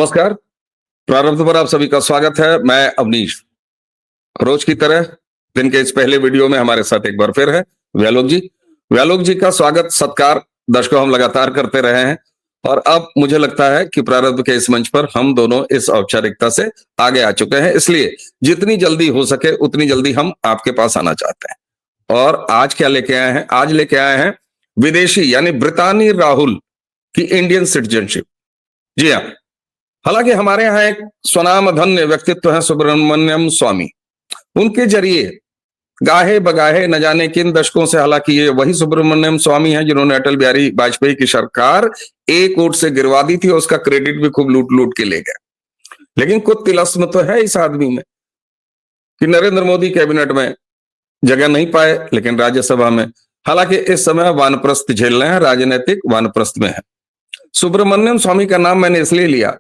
नमस्कार। प्रारंभ पर आप सभी का स्वागत है। मैं अवनीश। रोज की तरह दिन के इस पहले वीडियो में हमारे साथ एक बार फिर है व्यालोक जी। व्यालोक जी का स्वागत सत्कार दर्शकों हम लगातार करते रहे हैं और अब मुझे लगता है कि प्रारंभ के इस मंच पर हम दोनों इस औपचारिकता से आगे आ चुके हैं, इसलिए जितनी जल्दी हो सके उतनी जल्दी हम आपके पास आना चाहते हैं। और आज क्या लेके आए हैं? आज लेके आए हैं विदेशी यानी ब्रितानी राहुल की इंडियन सिटीजनशिप। जी हाँ, हालांकि हमारे यहाँ एक स्वनामधन्य व्यक्तित्व है सुब्रमण्यम स्वामी। उनके जरिए गाहे बगाहे न जाने किन दशकों से, हालांकि ये वही सुब्रमण्यम स्वामी हैं जिन्होंने अटल बिहारी वाजपेयी की सरकार एक वोट से गिरवा दी थी और उसका क्रेडिट भी खूब लूट लूट के ले गए। लेकिन कुछ तिलस्म तो है इस आदमी में कि नरेंद्र मोदी कैबिनेट में जगह नहीं पाए, लेकिन राज्यसभा में हालांकि इस समय वानप्रस्थ झेल रहे हैं, राजनीतिक वानप्रस्थ में है। सुब्रमण्यम स्वामी का नाम मैंने इसलिए लिया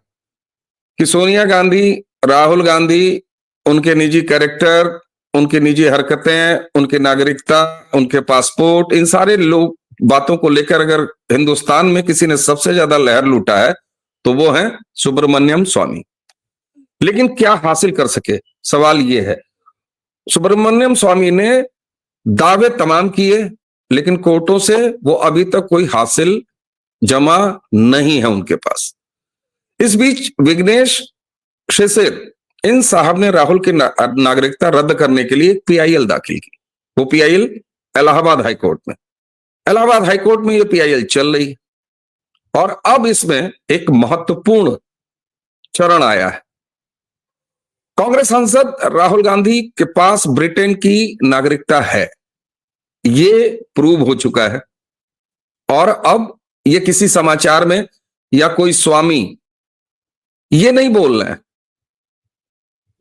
कि सोनिया गांधी, राहुल गांधी, उनके निजी कैरेक्टर, उनकी निजी हरकतें, उनकी नागरिकता, उनके पासपोर्ट, इन सारे लोग बातों को लेकर अगर हिंदुस्तान में किसी ने सबसे ज्यादा लहर लूटा है तो वो है सुब्रमण्यम स्वामी। लेकिन क्या हासिल कर सके, सवाल ये है। सुब्रमण्यम स्वामी ने दावे तमाम किए, लेकिन कोर्टों से वो अभी तक कोई हासिल जमा नहीं है उनके पास। इस बीच विघ्नेश शिशिर इन साहब ने राहुल की नागरिकता रद्द करने के लिए पीआईएल दाखिल की। वो पीआईएल इलाहाबाद हाईकोर्ट में, इलाहाबाद हाईकोर्ट में ये पीआईएल चल रही और अब इसमें एक महत्वपूर्ण चरण आया है। कांग्रेस सांसद राहुल गांधी के पास ब्रिटेन की नागरिकता है, ये प्रूव हो चुका है और अब ये किसी समाचार में या कोई स्वामी ये नहीं बोल रहे हैं।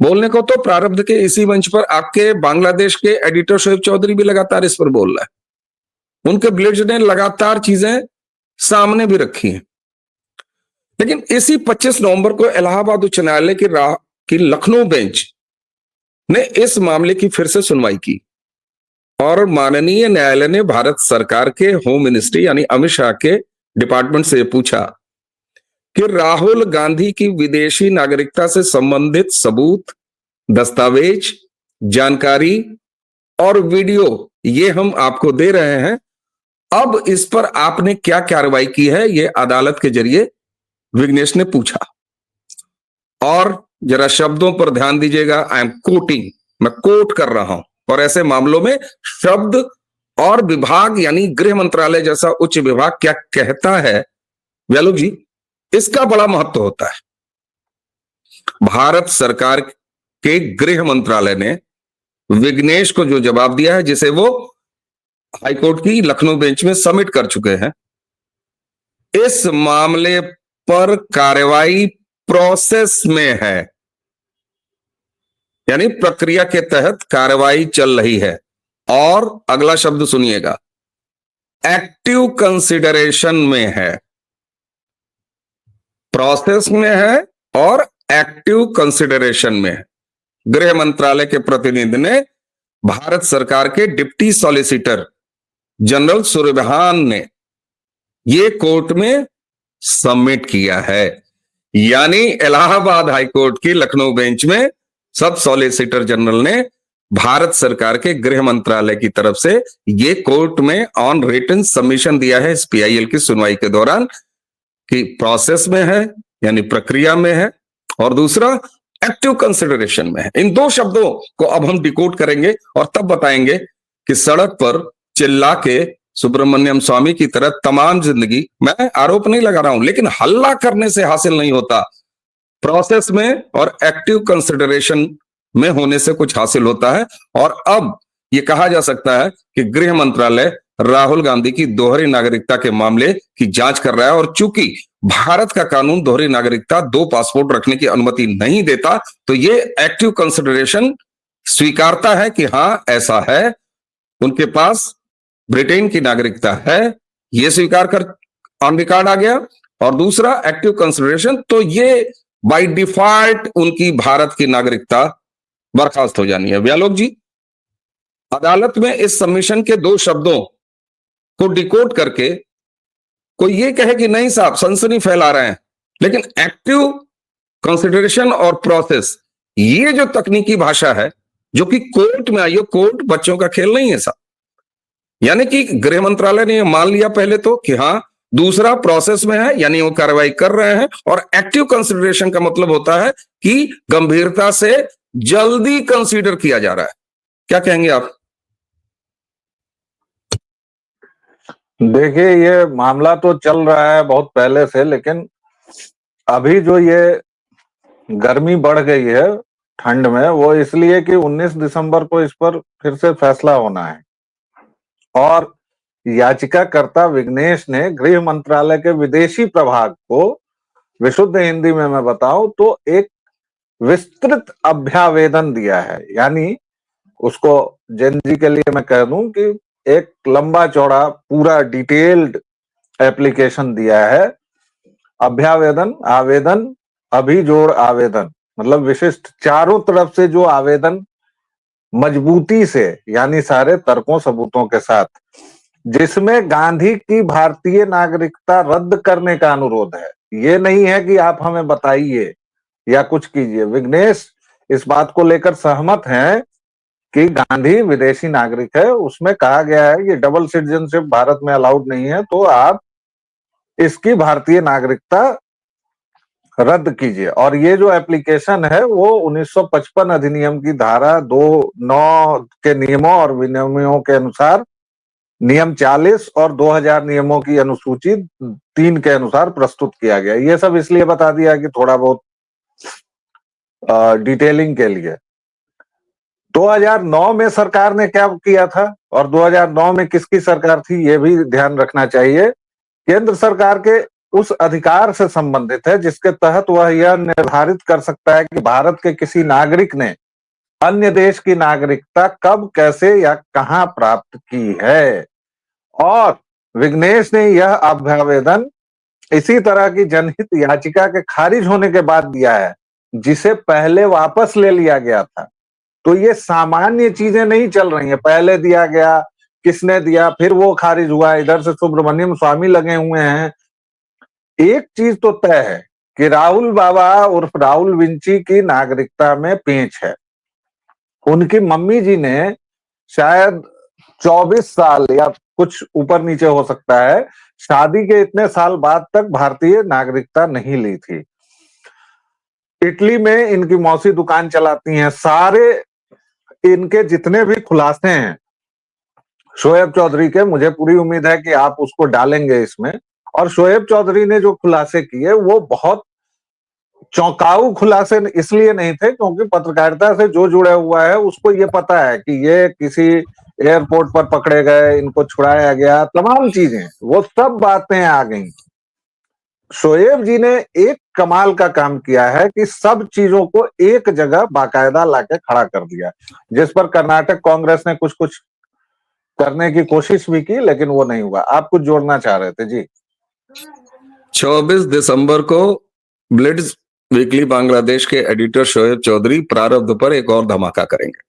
बोलने को तो प्रारब्ध के इसी मंच पर आपके बांग्लादेश के एडिटर शोएब चौधरी भी लगातार इस पर बोल रहा है। उनके ब्लेड्स ने लगातार चीजें सामने भी रखी हैं। लेकिन इसी 25 नवंबर को इलाहाबाद उच्च न्यायालय की लखनऊ बेंच ने इस मामले की फिर से सुनवाई की और माननीय न्यायालय ने भारत सरकार के होम मिनिस्ट्री यानी अमित शाह के डिपार्टमेंट से पूछा कि राहुल गांधी की विदेशी नागरिकता से संबंधित सबूत, दस्तावेज, जानकारी और वीडियो ये हम आपको दे रहे हैं। अब इस पर आपने क्या कार्रवाई की है, ये अदालत के जरिए विघ्नेश ने पूछा। और जरा शब्दों पर ध्यान दीजिएगा, आई एम कोटिंग, मैं कोट कर रहा हूं। और ऐसे मामलों में शब्द और विभाग यानी गृह मंत्रालय जैसा उच्च विभाग क्या कहता है व्यालोक जी, इसका बड़ा महत्व होता है। भारत सरकार के गृह मंत्रालय ने विघ्नेश को जो जवाब दिया है, जिसे वो हाईकोर्ट की लखनऊ बेंच में सबमिट कर चुके हैं, इस मामले पर कार्रवाई प्रोसेस में है, यानी प्रक्रिया के तहत कार्रवाई चल रही है। और अगला शब्द सुनिएगा, एक्टिव कंसिडरेशन में है, प्रोसेस में है और एक्टिव कंसिडरेशन में है। गृह मंत्रालय के प्रतिनिधि ने भारत सरकार के डिप्टी सॉलिसिटर जनरल सूर्यभान ने यह कोर्ट में सबमिट किया है, यानी इलाहाबाद हाईकोर्ट की लखनऊ बेंच में सब सॉलिसिटर जनरल ने भारत सरकार के गृह मंत्रालय की तरफ से ये कोर्ट में ऑन रिटन सबमिशन दिया है इस पीआईएल की सुनवाई के दौरान कि प्रोसेस में है यानी प्रक्रिया में है, और दूसरा एक्टिव कंसिडरेशन में है। इन दो शब्दों को अब हम डिकोड करेंगे और तब बताएंगे कि सड़क पर चिल्ला के सुब्रमण्यम स्वामी की तरह तमाम जिंदगी, मैं आरोप नहीं लगा रहा हूं, लेकिन हल्ला करने से हासिल नहीं होता, प्रोसेस में और एक्टिव कंसिडरेशन में होने से कुछ हासिल होता है। और अब यह कहा जा सकता है कि गृह मंत्रालय राहुल गांधी की दोहरी नागरिकता के मामले की जांच कर रहा है और चूंकि भारत का कानून दोहरी नागरिकता, दो पासपोर्ट रखने की अनुमति नहीं देता, तो ये एक्टिव कंसिडरेशन स्वीकारता है कि हां ऐसा है, उनके पास ब्रिटेन की नागरिकता है, ये स्वीकार कर ऑन रिकॉर्ड आ गया। और दूसरा एक्टिव कंसिडरेशन, तो ये बाय डिफॉल्ट उनकी भारत की नागरिकता बर्खास्त हो जानी है। व्यालोक जी, अदालत में इस सबमिशन के दो शब्दों को डिकोड करके कोई ये कहे कि नहीं साहब सनसनी फैला रहे हैं, लेकिन एक्टिव कंसिडरेशन और प्रोसेस, ये जो तकनीकी भाषा है जो कि कोर्ट में आई हो, कोर्ट बच्चों का खेल नहीं है साहब। यानी कि गृह मंत्रालय ने मान लिया पहले तो कि हाँ, दूसरा प्रोसेस में है, यानी वो कार्रवाई कर रहे हैं। और एक्टिव कंसिडरेशन का मतलब होता है कि गंभीरता से जल्दी कंसीडर किया जा रहा है। क्या कहेंगे आप? देखिए, ये मामला तो चल रहा है बहुत पहले से, लेकिन अभी जो ये गर्मी बढ़ गई है ठंड में, वो इसलिए कि 19 दिसंबर को इस पर फिर से फैसला होना है। और याचिकाकर्ता विघ्नेश ने गृह मंत्रालय के विदेशी प्रभाग को, विशुद्ध हिंदी में मैं बताऊं तो, एक विस्तृत अभ्यावेदन दिया है। यानी उसको जेनजी के लिए मैं कह दूं कि एक लंबा चौड़ा पूरा डिटेल्ड एप्लीकेशन दिया है। अभ्यावेदन, आवेदन, अभिजोड़ आवेदन, मतलब विशिष्ट चारों तरफ से जो आवेदन मजबूती से, यानी सारे तर्कों सबूतों के साथ, जिसमें गांधी की भारतीय नागरिकता रद्द करने का अनुरोध है। ये नहीं है कि आप हमें बताइए या कुछ कीजिए। विघ्नेश इस बात को लेकर सहमत हैं कि गांधी विदेशी नागरिक है। उसमें कहा गया है कि डबल सिटीजनशिप भारत में अलाउड नहीं है, तो आप इसकी भारतीय नागरिकता रद्द कीजिए। और ये जो एप्लीकेशन है वो 1955 अधिनियम की धारा 2(9) के नियमों और विनियमों के अनुसार, नियम 40 और 2000 नियमों की अनुसूची 3 के अनुसार प्रस्तुत किया गया। ये सब इसलिए बता दिया कि थोड़ा बहुत डिटेलिंग के लिए। 2009 में सरकार ने क्या किया था और 2009 में किसकी सरकार थी, ये भी ध्यान रखना चाहिए। केंद्र सरकार के उस अधिकार से संबंधित है जिसके तहत वह यह निर्धारित कर सकता है कि भारत के किसी नागरिक ने अन्य देश की नागरिकता कब, कैसे या कहां प्राप्त की है। और विघ्नेश ने यह अभ्यावेदन इसी तरह की जनहित याचिका के खारिज होने के बाद दिया है, जिसे पहले वापस ले लिया गया था। तो ये सामान्य चीजें नहीं चल रही हैं, पहले दिया गया, किसने दिया, फिर वो खारिज हुआ, इधर से सुब्रमण्यम स्वामी लगे हुए हैं। एक चीज तो तय है कि राहुल बाबा उर्फ राहुल विंची की नागरिकता में पेंच है। उनकी मम्मी जी ने शायद 24 साल या कुछ ऊपर नीचे हो सकता है, शादी के इतने साल बाद तक भारतीय नागरिकता नहीं ली थी। इटली में इनकी मौसी दुकान चलाती हैं। सारे इनके जितने भी खुलासे हैं शोएब चौधरी के, मुझे पूरी उम्मीद है कि आप उसको डालेंगे इसमें। और शोएब चौधरी ने जो खुलासे किए वो बहुत चौंकाऊ खुलासे इसलिए नहीं थे क्योंकि पत्रकारिता से जो जुड़ा हुआ है उसको ये पता है कि ये किसी एयरपोर्ट पर पकड़े गए, इनको छुड़ाया गया, तमाम चीजें, वो सब बातें आ गई। शोएब जी ने एक कमाल का काम किया है कि सब चीजों को एक जगह बाकायदा लाके खड़ा कर दिया, जिस पर कर्नाटक कांग्रेस ने कुछ कुछ करने की कोशिश भी की, लेकिन वो नहीं हुआ। आप कुछ जोड़ना चाह रहे थे जी? 24 दिसंबर को ब्लिट्ज वीकली बांग्लादेश के एडिटर शोएब चौधरी प्रारब्ध पर एक और धमाका करेंगे।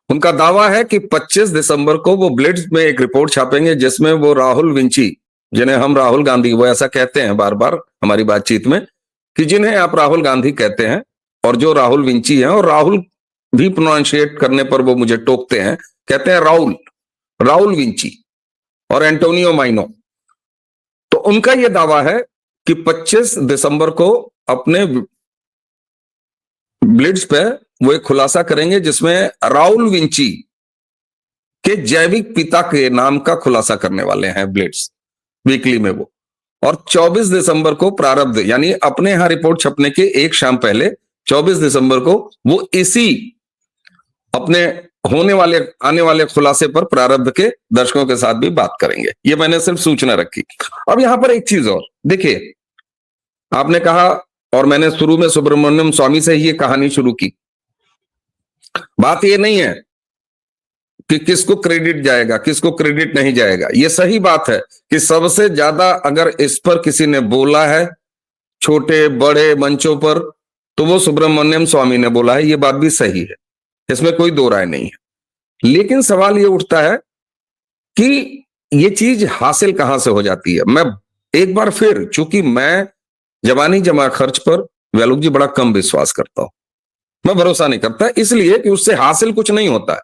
उनका दावा है कि 25 दिसंबर को वो ब्लिट्ज में एक रिपोर्ट छापेंगे जिसमें वो राहुल विंची, जिन्हें हम राहुल गांधी, वो ऐसा कहते हैं बार बार हमारी बातचीत में कि जिन्हें आप राहुल गांधी कहते हैं और जो राहुल विंची हैं, और राहुल भी प्रोनाउंशिएट करने पर वो मुझे टोकते हैं, कहते हैं राहुल विंची और एंटोनियो माइनो। तो उनका यह दावा है कि 25 दिसंबर को अपने ब्लिट्ज पे वो एक खुलासा करेंगे जिसमें राहुल विंची के जैविक पिता के नाम का खुलासा करने वाले हैं ब्लिट्ज वीकली में वो। और 24 दिसंबर को प्रारब्ध, यानी अपने यहां रिपोर्ट छपने के एक शाम पहले 24 दिसंबर को वो इसी अपने आने वाले खुलासे पर प्रारब्ध के दर्शकों के साथ भी बात करेंगे। ये मैंने सिर्फ सूचना रखी। अब यहां पर एक चीज और देखिए, आपने कहा और मैंने शुरू में सुब्रमण्यम स्वामी से ही ये कहानी शुरू की। बात ये नहीं है कि किसको क्रेडिट जाएगा, किसको क्रेडिट नहीं जाएगा। ये सही बात है कि सबसे ज्यादा अगर इस पर किसी ने बोला है छोटे बड़े मंचों पर, तो वो सुब्रमण्यम स्वामी ने बोला है। ये बात भी सही है, इसमें कोई दो राय नहीं है। लेकिन सवाल ये उठता है कि ये चीज हासिल कहां से हो जाती है। मैं एक बार फिर, चूंकि मैं जवानी जमा खर्च पर व्यालोक जी बड़ा कम विश्वास करता हूं। मैं भरोसा नहीं करता, इसलिए कि उससे हासिल कुछ नहीं होता है।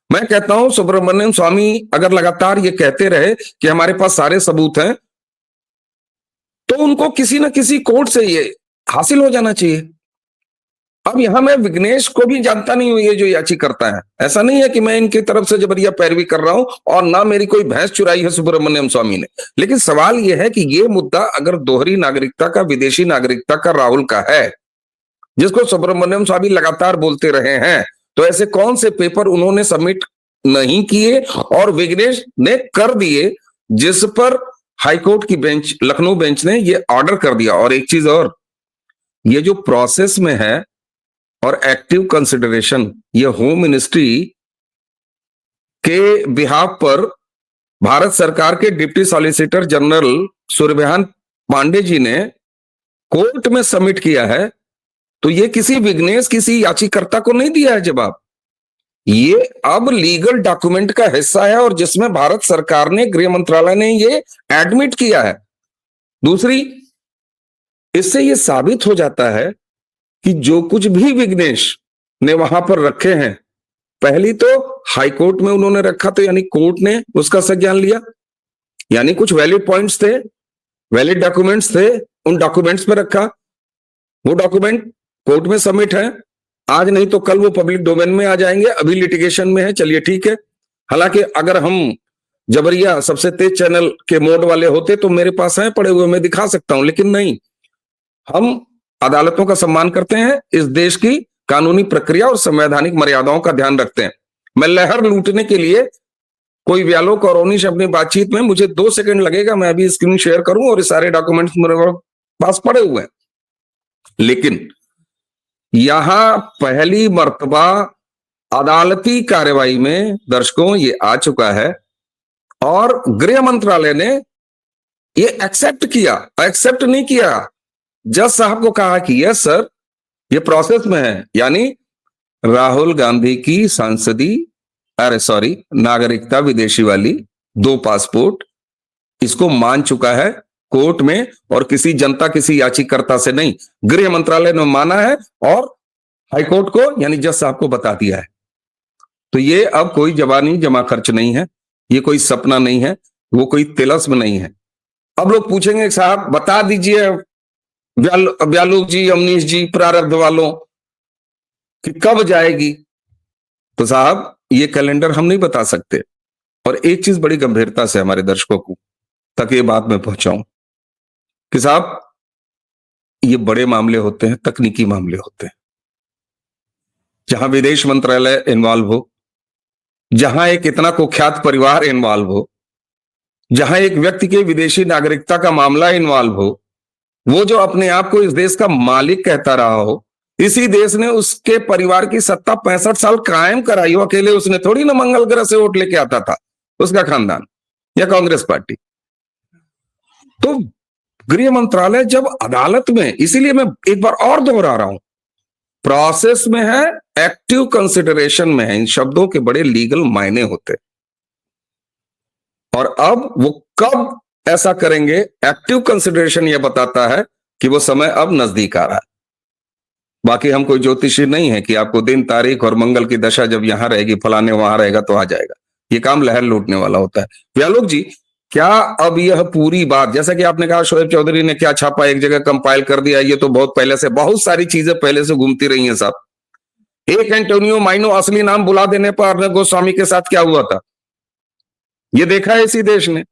मैं कहता हूं सुब्रमण्यम स्वामी अगर लगातार ये कहते रहे कि हमारे पास सारे सबूत हैं, तो उनको किसी ना किसी कोर्ट से ये हासिल हो जाना चाहिए। अब यहां मैं विघ्नेश को भी जानता नहीं हूं, ये जो याचिकाकर्ता है। ऐसा नहीं है कि मैं इनकी तरफ से जबरिया पैरवी कर रहा हूं और ना मेरी कोई भैंस चुराई है सुब्रमण्यम स्वामी ने। लेकिन सवाल यह है कि ये मुद्दा अगर दोहरी नागरिकता का, विदेशी नागरिकता का राहुल का है, जिसको सुब्रमण्यम स्वामी लगातार बोलते रहे हैं, तो ऐसे कौन से पेपर उन्होंने सबमिट नहीं किए और विघ्नेश ने कर दिए, जिस पर हाईकोर्ट की बेंच, लखनऊ बेंच ने ये ऑर्डर कर दिया। और एक चीज और, ये जो प्रोसेस में है और एक्टिव कंसिडरेशन, ये होम मिनिस्ट्री के बिहाफ पर भारत सरकार के deputy solicitor general Suryabhan Pandey ji ने कोर्ट में सबमिट किया है। तो ये किसी विघ्नेश, किसी याचिकाकर्ता को नहीं दिया है जवाब। ये अब लीगल डॉक्यूमेंट का हिस्सा है और जिसमें भारत सरकार ने, गृह मंत्रालय ने ये एडमिट किया है। दूसरी, इससे ये साबित हो जाता है कि जो कुछ भी विघ्नेश ने वहां पर रखे हैं, पहली तो हाईकोर्ट में उन्होंने रखा, तो यानी कोर्ट ने उसका संज्ञान लिया, यानी कुछ वैलिड पॉइंट्स थे, वैलिड डॉक्यूमेंट्स थे, उन डॉक्यूमेंट्स में रखा। वो डॉक्यूमेंट कोर्ट में सबमिट है, आज नहीं तो कल वो पब्लिक डोमेन में आ जाएंगे, अभी लिटिगेशन में है, चलिए ठीक है। हालांकि अगर हम जबरिया सबसे तेज चैनल के मोड वाले होते तो मेरे पास है पड़े हुए, मैं दिखा सकता हूं, लेकिन नहीं, हम अदालतों का सम्मान करते हैं, इस देश की कानूनी प्रक्रिया और संवैधानिक मर्यादाओं का ध्यान रखते हैं। मैं लहर लूटने के लिए, कोई व्यालोक और ओनिश अपनी बातचीत में, मुझे 2 सेकंड लगेगा, मैं अभी स्क्रीन शेयर करूं और ये सारे डॉक्यूमेंट्स मेरे पास पड़े हुए हैं। लेकिन यहां पहली मर्तबा अदालती कार्रवाई में दर्शकों ये आ चुका है और गृह मंत्रालय ने ये एक्सेप्ट किया, एक्सेप्ट नहीं किया, जज साहब को कहा कि यस सर, ये प्रोसेस में है। यानी राहुल गांधी की नागरिकता विदेशी वाली 2 पासपोर्ट, इसको मान चुका है कोर्ट में, और किसी जनता, किसी याचिकाकर्ता से नहीं, गृह मंत्रालय ने माना है और हाईकोर्ट को, यानी जज साहब को बता दिया है। तो ये अब कोई जबानी जमा खर्च नहीं है, ये कोई सपना नहीं है, वो कोई तिलस्म नहीं है। अब लोग पूछेंगे साहब बता दीजिए व्यालोक जी, अमनीश जी, प्रारब्ध वालों, कि कब जाएगी। तो साहब ये कैलेंडर हम नहीं बता सकते। और एक चीज बड़ी गंभीरता से हमारे दर्शकों को तक ये बात मैं पहुंचाऊं कि साहब ये बड़े मामले होते हैं, तकनीकी मामले होते हैं, जहां विदेश मंत्रालय इन्वॉल्व हो, जहां एक इतना कुख्यात परिवार इन्वॉल्व हो, जहां एक व्यक्ति के विदेशी नागरिकता का मामला इन्वॉल्व हो, वो जो अपने आप को इस देश का मालिक कहता रहा हो, इसी देश ने उसके परिवार की सत्ता 65 साल कायम कराई हो। अकेले उसने थोड़ी ना मंगल ग्रह से वोट लेके आता था, उसका खानदान या कांग्रेस पार्टी। तो गृह मंत्रालय जब अदालत में, इसीलिए मैं एक बार और दोहरा रहा हूं, प्रोसेस में है, एक्टिव कंसिडरेशन में है, इन शब्दों के बड़े लीगल मायने होते। और अब वो कब ऐसा करेंगे, एक्टिव कंसिडरेशन यह बताता है कि वो समय अब नजदीक आ रहा है। बाकी हम कोई ज्योतिषी नहीं है कि आपको दिन, तारीख और मंगल की दशा जब यहां रहेगी, फलाने वहां रहेगा तो आ जाएगा। ये काम लहर लूटने वाला होता है। व्यालोक जी, क्या अब यह पूरी बात, जैसा कि आपने कहा शोएब चौधरी ने क्या छापा, एक जगह कंपाइल कर दिया, ये तो बहुत पहले से, बहुत सारी चीजें पहले से घूमती रही हैं साहब। एक एंटोनियो माइनो असली नाम बुला देने पर अर्नब गोस्वामी के साथ क्या हुआ था, ये देखा है इसी देश ने।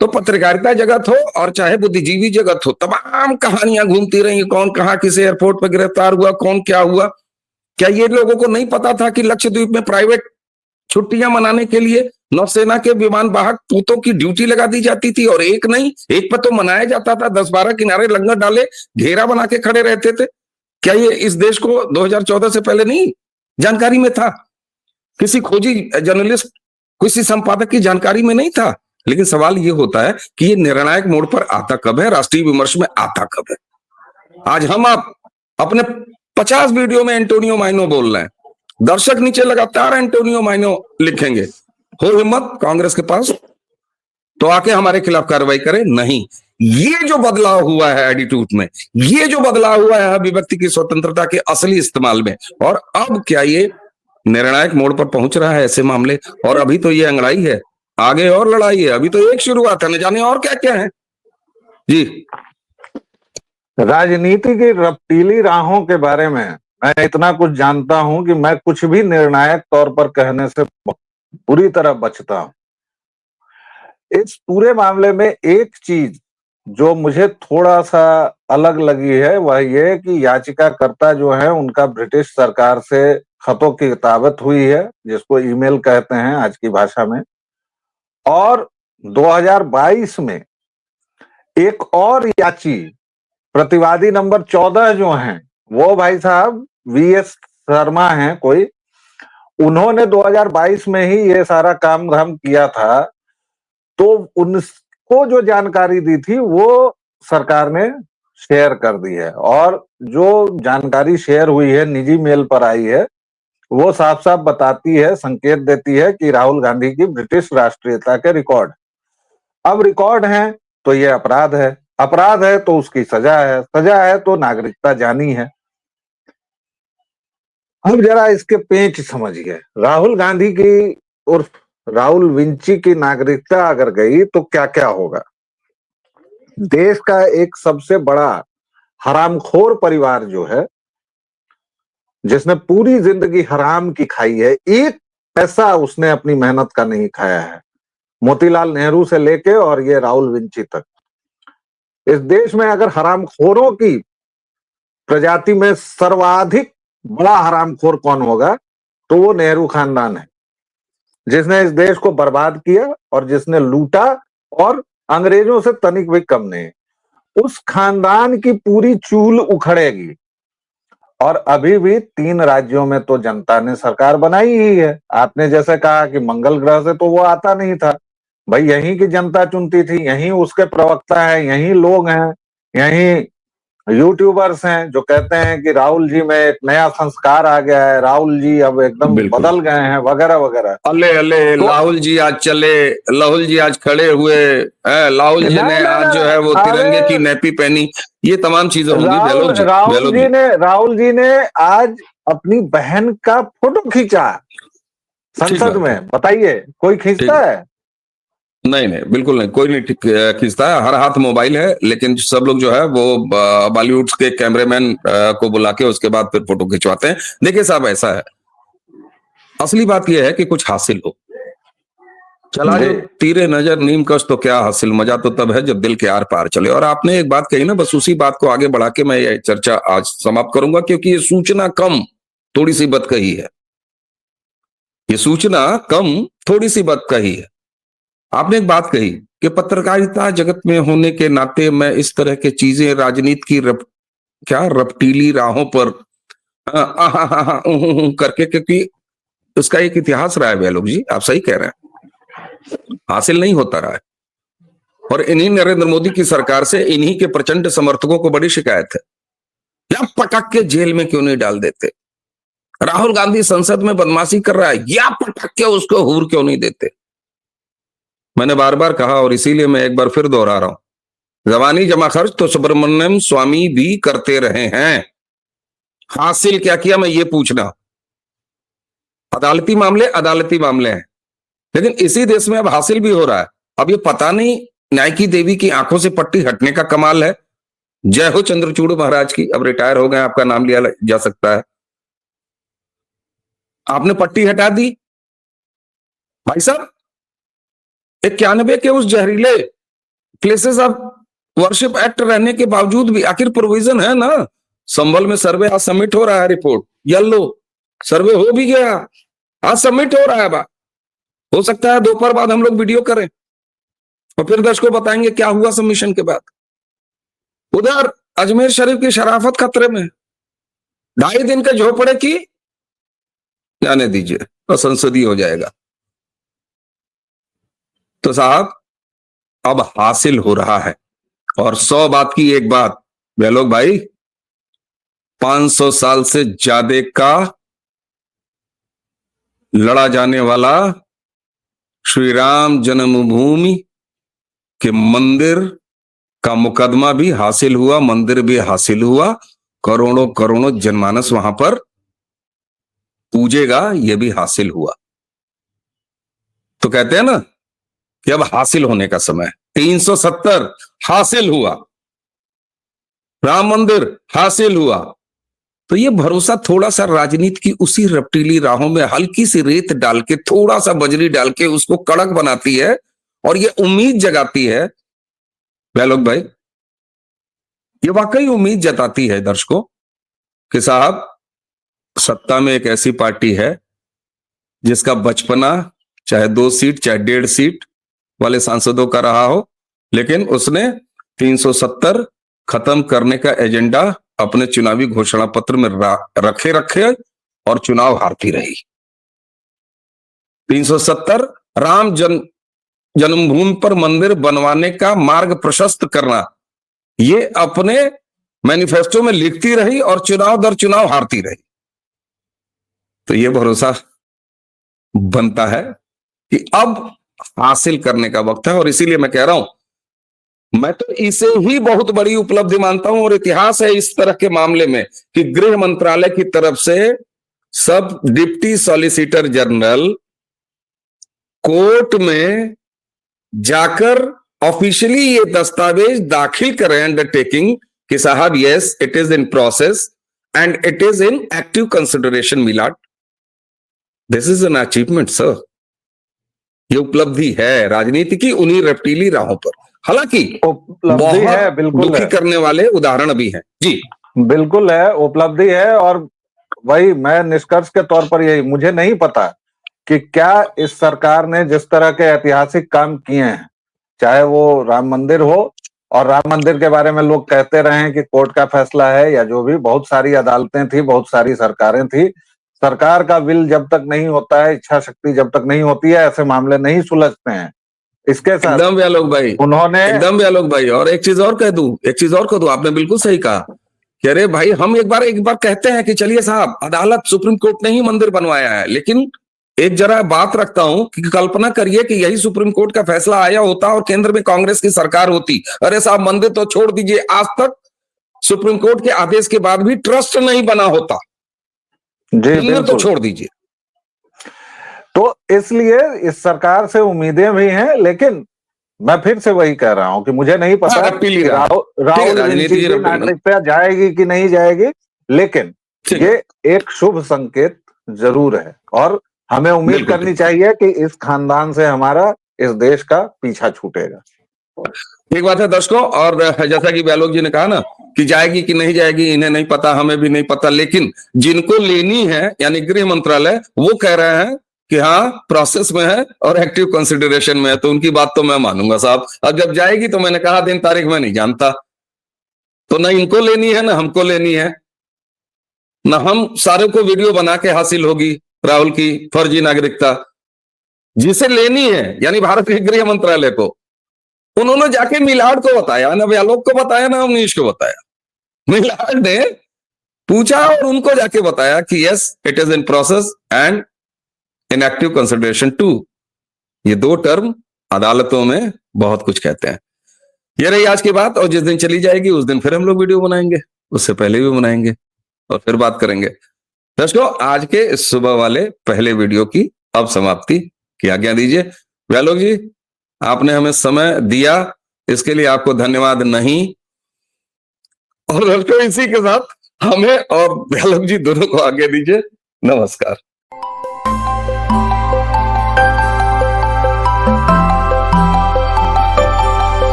तो पत्रकारिता जगत हो और चाहे बुद्धिजीवी जगत हो, तमाम कहानियां घूमती रही, कौन कहां किस एयरपोर्ट पर गिरफ्तार हुआ, कौन क्या हुआ। क्या ये लोगों को नहीं पता था कि लक्षद्वीप में प्राइवेट छुट्टियां मनाने के लिए नौसेना के विमान वाहक पूतों की ड्यूटी लगा दी जाती थी, और एक नहीं, एक पर तो मनाया जाता था, 10-12 किनारे लंगर डाले घेरा बना के खड़े रहते थे। क्या ये इस देश को 2014 से पहले नहीं जानकारी में था? किसी खोजी जर्नलिस्ट, किसी संपादक की जानकारी में नहीं था? लेकिन सवाल ये होता है कि ये निर्णायक मोड़ पर आता कब है, राष्ट्रीय विमर्श में आता कब है? आज हम आप अपने 50 वीडियो में एंटोनियो माइनो बोल रहे हैं, दर्शक नीचे लगातार एंटोनियो माइनो लिखेंगे। हो हिम्मत कांग्रेस के पास, तो आके हमारे खिलाफ कार्रवाई करे। नहीं, ये जो बदलाव हुआ है एटीट्यूड में, ये जो बदलाव हुआ है अभिव्यक्ति की स्वतंत्रता के असली इस्तेमाल में, और अब क्या ये निर्णायक मोड़ पर पहुंच रहा है ऐसे मामले। और अभी तो ये अंगड़ाई है, आगे और लड़ाई है, अभी तो एक शुरुआत है, न जाने और क्या क्या है जी। राजनीति की रफ्तीली राहों के बारे में मैं इतना कुछ जानता हूं कि मैं कुछ भी निर्णायक तौर पर कहने से पूरी तरह बचता हूं। इस पूरे मामले में एक चीज जो मुझे थोड़ा सा अलग लगी है वह यह कि याचिकाकर्ता जो है उनका ब्रिटिश सरकार से खतों की किताबत हुई है, जिसको ईमेल कहते हैं आज की भाषा में। और 2022 में एक और याची प्रतिवादी नंबर 14 जो हैं वो भाई साहब वीएस शर्मा हैं कोई, उन्होंने 2022 में ही ये सारा काम धाम किया था। तो उनको जो जानकारी दी थी वो सरकार ने शेयर कर दी है, और जो जानकारी शेयर हुई है निजी मेल पर आई है वो साफ साफ बताती है, संकेत देती है कि राहुल गांधी की ब्रिटिश राष्ट्रीयता के रिकॉर्ड, अब रिकॉर्ड हैं तो ये अपराध है, अपराध है तो उसकी सजा है, सजा है तो नागरिकता जानी है। अब जरा इसके पेच समझिए, राहुल गांधी की और राहुल विंची की नागरिकता अगर गई तो क्या क्या होगा। देश का एक सबसे बड़ा हरामखोर परिवार जो है, जिसने पूरी जिंदगी हराम की खाई है, एक पैसा उसने अपनी मेहनत का नहीं खाया है, मोतीलाल नेहरू से लेके और ये राहुल विंची तक। इस देश में अगर हरामखोरों की प्रजाति में सर्वाधिक बड़ा हरामखोर कौन होगा तो वो नेहरू खानदान है, जिसने इस देश को बर्बाद किया और जिसने लूटा, और अंग्रेजों से तनिक भी कम नहीं। उस खानदान की पूरी चूल उखड़ेगी। और अभी भी 3 राज्यों में तो जनता ने सरकार बनाई ही है। आपने जैसे कहा कि मंगल ग्रह से तो वो आता नहीं था, भाई यहीं की जनता चुनती थी, यहीं उसके प्रवक्ता है, यहीं लोग हैं, यहीं यूट्यूबर्स हैं जो कहते हैं कि राहुल जी में एक नया संस्कार आ गया है, राहुल जी अब एकदम बदल गए हैं, वगैरह वगैरह। अल्ले अल्ले, राहुल जी आज चले, राहुल जी आज खड़े हुए, राहुल जी ने आज जो है वो तिरंगे की नेपी पहनी, ये तमाम चीजें होंगी। राहुल जी ने आज अपनी बहन का फोटो खींचा संसद में, बताइए कोई खींचता है? नहीं नहीं, बिल्कुल नहीं, कोई नहीं खींचता है, हर हाथ मोबाइल है। लेकिन सब लोग जो है वो बॉलीवुड के कैमरामैन को बुला के उसके बाद फिर फोटो खिंचवाते हैं। देखिए साहब, ऐसा है, असली बात यह है कि कुछ हासिल हो। चला जो तीरे नजर नीम कश तो क्या हासिल, मजा तो तब है जब दिल के आर पार चले। और आपने एक बात कही ना, बस उसी बात को आगे बढ़ा के मैं ये चर्चा आज समाप्त करूंगा, क्योंकि ये सूचना कम थोड़ी सी बात कही है, ये सूचना कम थोड़ी सी बात कही है। आपने एक बात कही कि पत्रकारिता जगत में होने के नाते मैं इस तरह के चीजें राजनीति की रपटीली राहों पर करके, क्योंकि उसका एक इतिहास रहा है वैलोक जी, आप सही कह रहे हैं, हासिल नहीं होता रहा है। और इन्हीं नरेंद्र मोदी की सरकार से इन्हीं के प्रचंड समर्थकों को बड़ी शिकायत है, या पटक के जेल में क्यों नहीं डाल देते? राहुल गांधी संसद में बदमाशी कर रहा है, या पटक के उसको हूर क्यों नहीं देते? मैंने बार बार कहा और इसीलिए मैं एक बार फिर दोहरा रहा हूं, जवानी जमा खर्च तो सुब्रमण्यम स्वामी भी करते रहे हैं, हासिल क्या किया मैं ये पूछना। अदालती मामले हैं, लेकिन इसी देश में अब हासिल भी हो रहा है। अब ये पता नहीं न्याय की देवी की आंखों से पट्टी हटने का कमाल है। जय हो चंद्रचूड़ महाराज की, अब रिटायर हो गए, आपका नाम लिया जा सकता है। आपने पट्टी हटा दी भाई साहब, 91 के उस जहरीले प्लेसेस ऑफ वर्शिप एक्ट रहने के बावजूद भी आखिर प्रोविजन है ना। संभल में सर्वे आज सबमिट हो रहा है, रिपोर्ट येलो सर्वे हो भी गया, आज सबमिट हो रहा है। बा हो सकता है दोपहर बाद हम लोग वीडियो करें और फिर दर्शकों बताएंगे क्या हुआ सबमिशन के बाद। उधर अजमेर शरीफ की शराफत खतरे में, 2.5 दिन के झोपड़े की जाने दीजिए, तो संसदीय हो जाएगा। तो साहब अब हासिल हो रहा है, और 100 बात की एक बात, वे लोग भाई 500 साल से ज्यादा का लड़ा जाने वाला श्री राम जन्मभूमि कि मंदिर का मुकदमा भी हासिल हुआ, मंदिर भी हासिल हुआ, करोड़ों करोड़ों जनमानस वहां पर पूजेगा, यह भी हासिल हुआ। तो कहते हैं ना कि अब हासिल होने का समय। 370 हासिल हुआ, राम मंदिर हासिल हुआ। तो ये भरोसा थोड़ा सा राजनीति की उसी रपटीली राहों में हल्की सी रेत डाल के, थोड़ा सा बजरी डाल के उसको कड़क बनाती है और ये उम्मीद जगाती है वैलोक भाई, ये वाकई उम्मीद जताती है दर्शकों कि साहब सत्ता में एक ऐसी पार्टी है जिसका बचपना चाहे 2 सीट चाहे 1.5 सीट वाले सांसदों का रहा हो, लेकिन उसने 370 खत्म करने का एजेंडा अपने चुनावी घोषणा पत्र में रखे और चुनाव हारती रही। 370 राम जन्मभूमि पर मंदिर बनवाने का मार्ग प्रशस्त करना, ये अपने मैनिफेस्टो में लिखती रही और चुनाव दर चुनाव हारती रही। तो ये भरोसा बनता है कि अब हासिल करने का वक्त है। और इसीलिए मैं कह रहा हूं, मैं तो इसे ही बहुत बड़ी उपलब्धि मानता हूं और इतिहास है इस तरह के मामले में कि गृह मंत्रालय की तरफ से सब डिप्टी सॉलिसिटर जनरल कोर्ट में जाकर ऑफिशियली ये दस्तावेज दाखिल करें, अंडरटेकिंग कि साहब yes it is in process and it is in active consideration milord. This is an achievement sir. ये उपलब्धि है राजनीति की उन्हीं रपटीली राहों पर। हालांकि उपलब्धि है, बिल्कुल दुखी है। करने वाले उदाहरण भी हैं जी। बिल्कुल है, उपलब्धि है। और वही मैं निष्कर्ष के तौर पर यही, मुझे नहीं पता कि क्या इस सरकार ने जिस तरह के ऐतिहासिक काम किए हैं, चाहे वो राम मंदिर हो, और राम मंदिर के बारे में लोग कहते रहे हैं कि कोर्ट का फैसला है या जो भी, बहुत सारी अदालतें थी, बहुत सारी सरकारें थी। सरकार का विल जब तक नहीं होता है, इच्छा शक्ति जब तक नहीं होती है, ऐसे मामले नहीं सुलझते हैं। इसके साथ एकदम व्यालोक भाई, उन्होंने एकदम व्यालोक भाई। और एक चीज और कह दूं, आपने बिल्कुल सही कहा कि अरे भाई हम एक बार कहते हैं कि चलिए साहब अदालत सुप्रीम कोर्ट ने ही मंदिर बनवाया है, लेकिन एक जरा बात रखता हूं कि कल्पना करिए कि यही सुप्रीम कोर्ट का फैसला आया होता और केंद्र में कांग्रेस की सरकार होती। अरे साहब मंदिर तो छोड़ दीजिए, आज तक सुप्रीम कोर्ट के आदेश के बाद भी ट्रस्ट नहीं बना होता। मंदिर तो छोड़ दीजिए। तो इसलिए इस सरकार से उम्मीदें भी हैं, लेकिन मैं फिर से वही कह रहा हूं कि मुझे नहीं पता कि राहुल विंची की नागरिकता जाएगी कि नहीं जाएगी, लेकिन ये एक शुभ संकेत जरूर है और हमें उम्मीद करनी चाहिए कि इस खानदान से हमारा इस देश का पीछा छूटेगा। एक बात है दर्शकों, और जैसा कि व्यालोक जी ने कहा ना कि जाएगी कि नहीं जाएगी इन्हें नहीं पता, हमें भी नहीं पता, लेकिन जिनको लेनी है यानी गृह मंत्रालय, वो कह रहे हैं कि हाँ प्रोसेस में है और एक्टिव कंसिडरेशन में है, तो उनकी बात तो मैं मानूंगा साहब। अब जब जाएगी तो मैंने कहा दिन तारीख में नहीं जानता, तो ना इनको लेनी है ना हमको लेनी है, ना हम सारे को वीडियो बना के हासिल होगी राहुल की फर्जी नागरिकता। जिसे लेनी है यानी भारत के गृह मंत्रालय को, उन्होंने जाके मिलाड को बताया, ना व्यालोक को बताया ना अवनीश को बताया। मिलाड ने पूछा और उनको जाके बताया कि yes it is in process and in active consideration too. ये 2 टर्म अदालतों में बहुत कुछ कहते हैं। ये रही आज की बात, और जिस दिन चली जाएगी उस दिन फिर हम लोग वीडियो बनाएंगे, उससे पहले भी बनाएंगे और फिर बात करेंगे। दोस्तों आज के इस सुबह वाले पहले वीडियो की अब समाप्ति की आज्ञा दीजिए। व्यालोक जी आपने हमें समय दिया, इसके लिए आपको धन्यवाद नहीं। और दोस्तों इसी के साथ हमें और व्यालोक जी दोनों को आज्ञा दीजिए। नमस्कार।